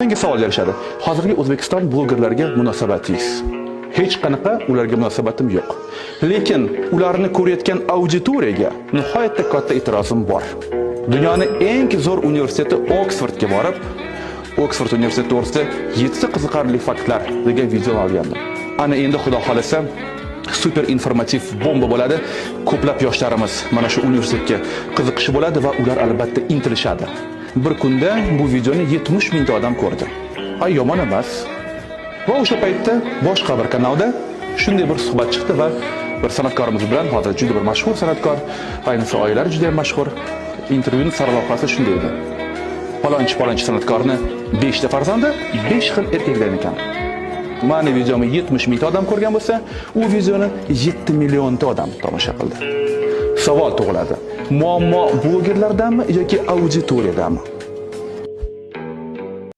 Menga savol berishadi. Hozirgi O'zbekiston blogerlarga munosabatingiz? Hech qanaqa ularga munosabatim yo'q. Lekin ularni ko'rayotgan auditoriyaga nihoyatda katta e'tirozim bor. Dunyoning eng zo'r universiteti Oksfordga borib, Oksford universiteti to'g'risida 7 qiziqarli faktlar degan video olgandim. Ana endi xudo xolasa super informativ bomba bo'ladi. Ko'plab yoshlarimiz mana shu universitetga qiziqishi bo'ladi va ular albatta intilishadi. Bir kunda bu videoni 70 mingta odam ko'rdi. Ay yomon emas. Va o'sha paytda boshqa bir kanalda shunday bir suhbat chiqdi va bir san'atkorimiz bilan, hozir juda bir mashhur san'atkor, ayniqsa oilasi juda ham mashhur, intervyuning sarlavhasi shunday edi. Palonchi san'atkorni 5 ta farzandi, 5 xil erkaklar ekan. Mani videomi 70 mingta odam ko'rgan bo'lsa, u videoni 7 millionta odam tomosha qildi. Savol tug'iladi. Muammo blogerlardanmi yoki auditoriyadanmi?